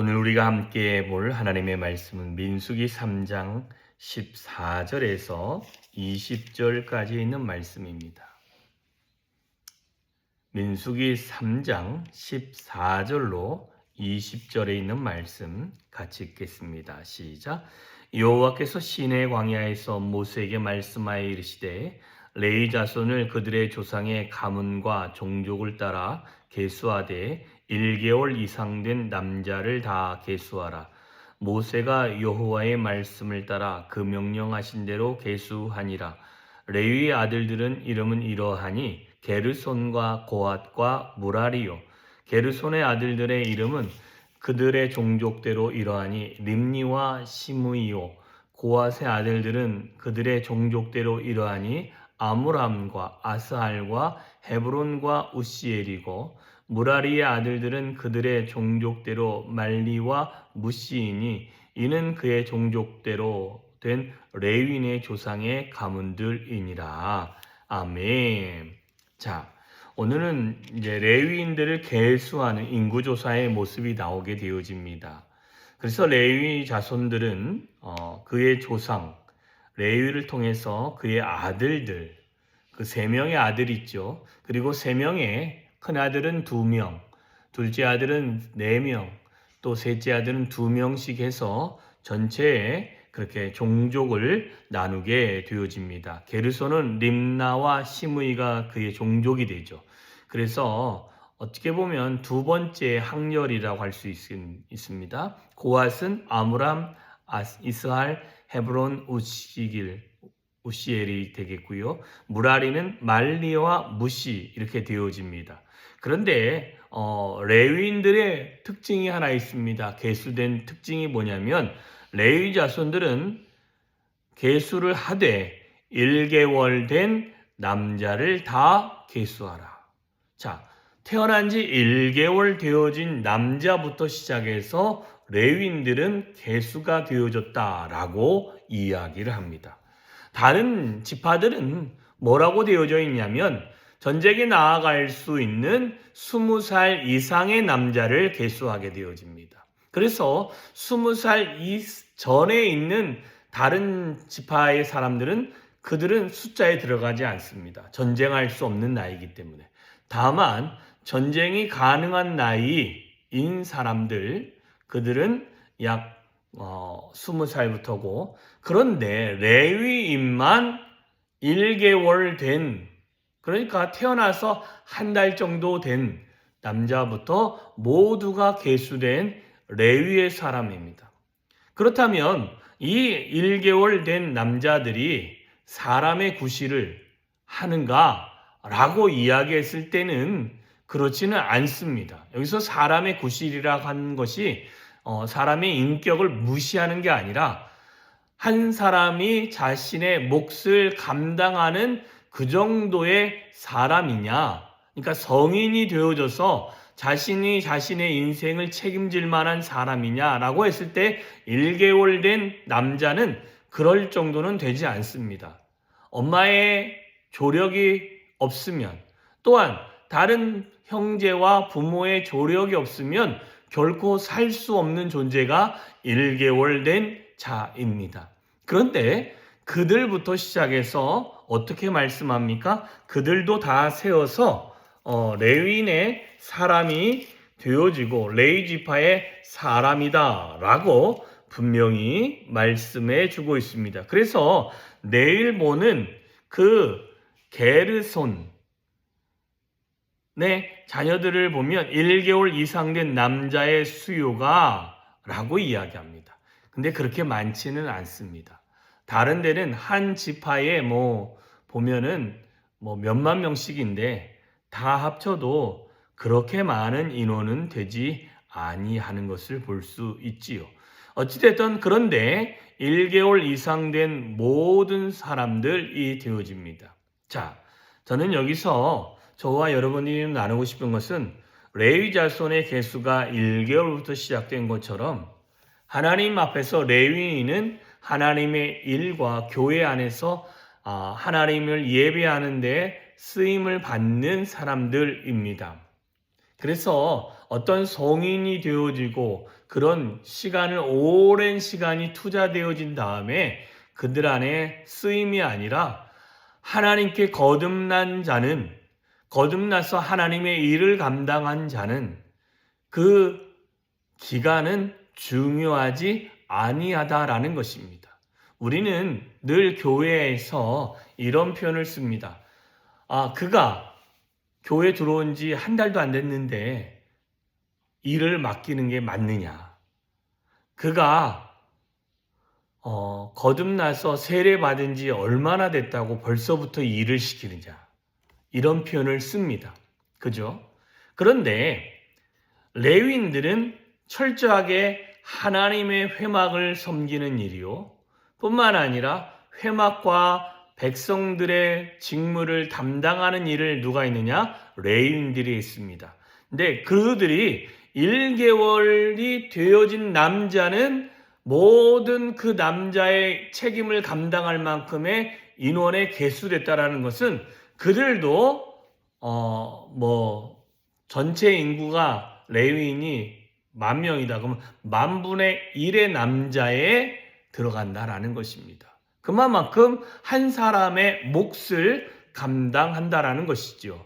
오늘 우리가 함께 볼 하나님의 말씀은 민수기 3장 14절에서 20절까지 있는 말씀입니다. 민수기 3장 14절로 20절에 있는 말씀 같이 읽겠습니다. 시작. 여호와께서 시내 광야에서 모세에게 말씀하여 이르시되 레위 자손을 그들의 조상의 가문과 종족을 따라 계수하되 1개월 이상 된 남자를 다 계수하라. 모세가 여호와의 말씀을 따라 그 명령하신 대로 계수하니라. 레위의 아들들은 이름은 이러하니 게르손과 고핫과 무라리요. 게르손의 아들들의 이름은 그들의 종족대로 이러하니 림니와 시므이요. 고핫의 아들들은 그들의 종족대로 이러하니 아므람과 아스할과 헤브론과 우시엘이고, 무라리의 아들들은 그들의 종족대로 말리와 무시이니 이는 그의 종족대로 된 레위인의 조상의 가문들이니라. 아멘. 자, 오늘은 이제 레위인들을 계수하는 인구조사의 모습이 나오게 되어집니다. 그래서 레위 자손들은 그의 조상 레위를 통해서 그의 아들들, 그 3명의 아들이 있죠. 그리고 3명의 큰아들은 2명, 둘째 아들은 4명, 또 셋째 아들은 2명씩 해서 전체에 그렇게 종족을 나누게 되어집니다. 게르손은 림나와 시므이가 그의 종족이 되죠. 그래서 어떻게 보면 두 번째 항렬이라고 할 수 있습니다. 고핫은 아므람, 이스할, 헤브론, 우시엘이 되겠고요. 무라리는 말리와 무시 이렇게 되어집니다. 그런데 레위인들의 특징이 하나 있습니다. 계수된 특징이 뭐냐면 레위 자손들은 계수를 하되 1개월 된 남자를 다 계수하라. 자, 태어난 지 1개월 되어진 남자부터 시작해서 레위인들은 계수가 되어졌다라고 이야기를 합니다. 다른 지파들은 뭐라고 되어져 있냐면 전쟁에 나아갈 수 있는 20살 이상의 남자를 계수하게 되어집니다. 그래서 20살 전에 있는 다른 지파의 사람들은 그들은 숫자에 들어가지 않습니다. 전쟁할 수 없는 나이이기 때문에. 다만 전쟁이 가능한 나이인 사람들, 그들은 약 20살부터고, 그런데 레위인만 1개월 된, 그러니까 태어나서 한 달 정도 된 남자부터 모두가 계수된 레위의 사람입니다. 그렇다면 이 1개월 된 남자들이 사람의 구실을 하는가라고 이야기했을 때는 그렇지는 않습니다. 여기서 사람의 구실이라고 하는 것이 사람의 인격을 무시하는 게 아니라 한 사람이 자신의 몫을 감당하는 그 정도의 사람이냐, 그러니까 성인이 되어져서 자신이 자신의 인생을 책임질 만한 사람이냐라고 했을 때 1개월 된 남자는 그럴 정도는 되지 않습니다. 엄마의 조력이 없으면, 또한 다른 형제와 부모의 조력이 없으면 결코 살 수 없는 존재가 1개월 된 자입니다. 그런데 그들부터 시작해서 어떻게 말씀합니까? 그들도 다 세어서 레위인의 사람이 되어지고 레위 지파의 사람이다라고 분명히 말씀해 주고 있습니다. 그래서 내일 보는 그 게르손의 자녀들을 보면 1개월 이상 된 남자의 수요가 라고 이야기합니다. 근데 그렇게 많지는 않습니다. 다른 데는 한 지파에 보면은 몇만 명씩인데 다 합쳐도 그렇게 많은 인원은 되지 아니하는 것을 볼 수 있지요. 어찌됐든 그런데 1개월 이상 된 모든 사람들이 되어집니다. 자, 저는 여기서 저와 여러분이 나누고 싶은 것은 레위 자손의 계수가 1개월부터 시작된 것처럼 하나님 앞에서 레위인은 하나님의 일과 교회 안에서 하나님을 예배하는 데 쓰임을 받는 사람들입니다. 그래서 어떤 성인이 되어지고 그런 시간을 오랜 시간이 투자되어진 다음에 그들 안에 쓰임이 아니라 하나님께 거듭나서 하나님의 일을 감당한 자는 그 기간은 중요하지 아니하다라는 것입니다. 우리는 늘 교회에서 이런 표현을 씁니다. 그가 교회 들어온 지 한 달도 안 됐는데 일을 맡기는 게 맞느냐? 그가 거듭나서 세례받은 지 얼마나 됐다고 벌써부터 일을 시키느냐? 이런 표현을 씁니다. 그죠? 그런데 레위인들은 철저하게 하나님의 회막을 섬기는 일이요. 뿐만 아니라 회막과 백성들의 직무를 담당하는 일을 누가 있느냐? 레위인들이 있습니다. 근데 그들이 1개월이 되어진 남자는 모든 그 남자의 책임을 감당할 만큼의 인원에 계수됐다라는 것은 그들도 전체 인구가 레위인이 10,000명이다. 그러면 10,000분의 1의 남자에 들어간다라는 것입니다. 그만큼 한 사람의 몫을 감당한다라는 것이죠.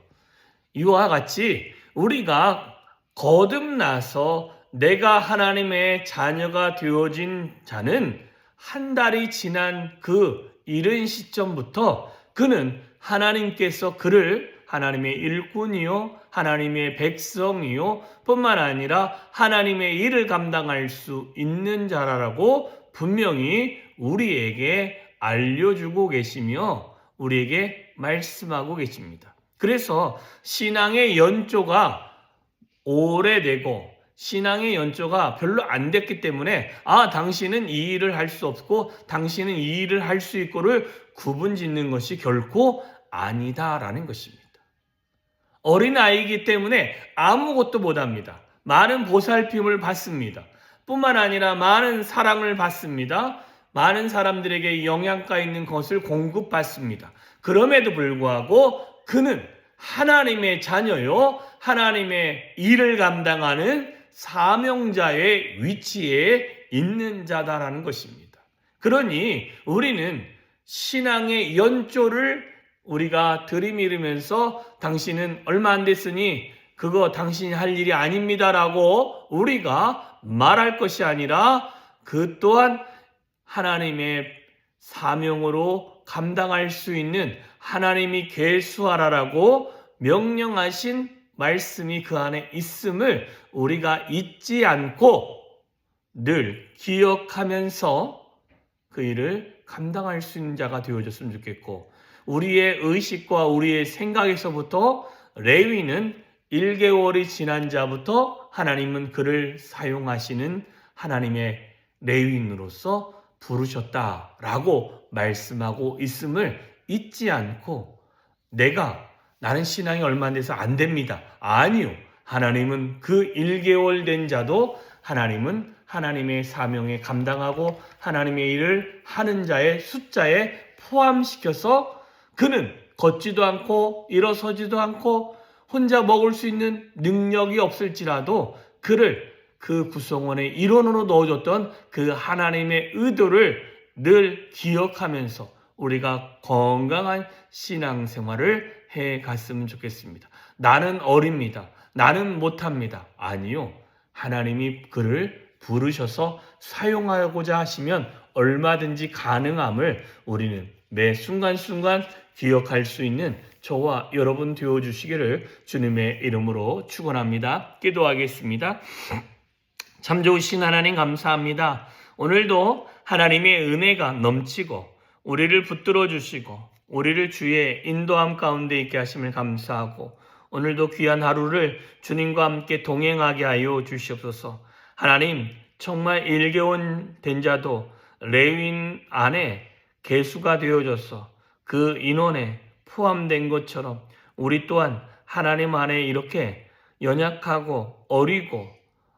이와 같이 우리가 거듭나서 내가 하나님의 자녀가 되어진 자는 한 달이 지난 그 이른 시점부터 그는 하나님께서 그를 하나님의 일꾼이요 하나님의 백성이요 뿐만 아니라 하나님의 일을 감당할 수 있는 자라고 분명히 우리에게 알려주고 계시며 우리에게 말씀하고 계십니다. 그래서 신앙의 연조가 오래되고 신앙의 연조가 별로 안 됐기 때문에 당신은 이 일을 할 수 없고 당신은 이 일을 할 수 있고를 구분 짓는 것이 결코 아니다라는 것입니다. 어린아이이기 때문에 아무것도 못합니다. 많은 보살핌을 받습니다. 뿐만 아니라 많은 사랑을 받습니다. 많은 사람들에게 영양가 있는 것을 공급받습니다. 그럼에도 불구하고 그는 하나님의 자녀요 하나님의 일을 감당하는 사명자의 위치에 있는 자다라는 것입니다. 그러니 우리는 신앙의 연조를 우리가 들이밀으면서 당신은 얼마 안 됐으니 그거 당신이 할 일이 아닙니다라고 우리가 말할 것이 아니라 그 또한 하나님의 사명으로 감당할 수 있는 하나님이 계수하라라고 명령하신 말씀이 그 안에 있음을 우리가 잊지 않고 늘 기억하면서 그 일을 감당할 수 있는 자가 되어줬으면 좋겠고 우리의 의식과 우리의 생각에서부터 레위는 1개월이 지난 자부터 하나님은 그를 사용하시는 하나님의 레위인으로서 부르셨다라고 말씀하고 있음을 잊지 않고 나는 신앙이 얼마 안 돼서 안 됩니다. 아니요. 하나님은 그 1개월 된 자도 하나님은 하나님의 사명에 감당하고 하나님의 일을 하는 자의 숫자에 포함시켜서 그는 걷지도 않고 일어서지도 않고 혼자 먹을 수 있는 능력이 없을지라도 그를 그 구성원의 일원으로 넣어줬던 그 하나님의 의도를 늘 기억하면서 우리가 건강한 신앙생활을 해갔으면 좋겠습니다. 나는 어립니다. 나는 못합니다. 아니요. 하나님이 그를 부르셔서 사용하고자 하시면 얼마든지 가능함을 우리는 매 순간순간 기억할 수 있는 저와 여러분 되어주시기를 주님의 이름으로 축원합니다. 기도하겠습니다. 참 좋으신 하나님 감사합니다. 오늘도 하나님의 은혜가 넘치고 우리를 붙들어 주시고 우리를 주의 인도함 가운데 있게 하심을 감사하고 오늘도 귀한 하루를 주님과 함께 동행하게 하여 주시옵소서. 하나님 정말 1개월 된 자도 레위인 안에 계수가 되어져서 그 인원에 포함된 것처럼 우리 또한 하나님 안에 이렇게 연약하고 어리고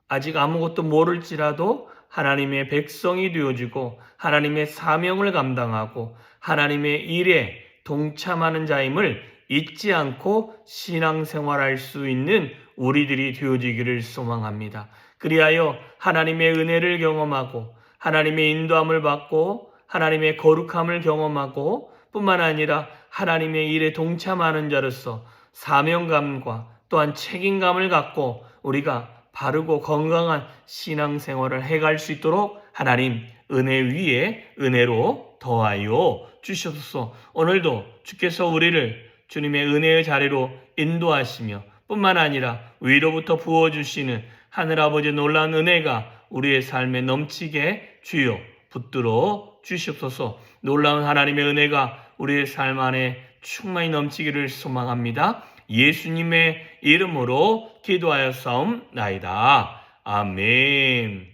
아직 아무것도 모를지라도 하나님의 백성이 되어지고 하나님의 사명을 감당하고 하나님의 일에 동참하는 자임을 잊지 않고 신앙생활할 수 있는 우리들이 되어지기를 소망합니다. 그리하여 하나님의 은혜를 경험하고 하나님의 인도함을 받고 하나님의 거룩함을 경험하고 뿐만 아니라 하나님의 일에 동참하는 자로서 사명감과 또한 책임감을 갖고 우리가 바르고 건강한 신앙생활을 해갈 수 있도록 하나님 은혜 위에 은혜로 더하여 주시옵소서. 오늘도 주께서 우리를 주님의 은혜의 자리로 인도하시며 뿐만 아니라 위로부터 부어주시는 하늘아버지의 놀라운 은혜가 우리의 삶에 넘치게 주여 붙들어 주시옵소서. 놀라운 하나님의 은혜가 우리의 삶 안에 충만히 넘치기를 소망합니다. 예수님의 이름으로 기도하여 싸움나이다. 아멘.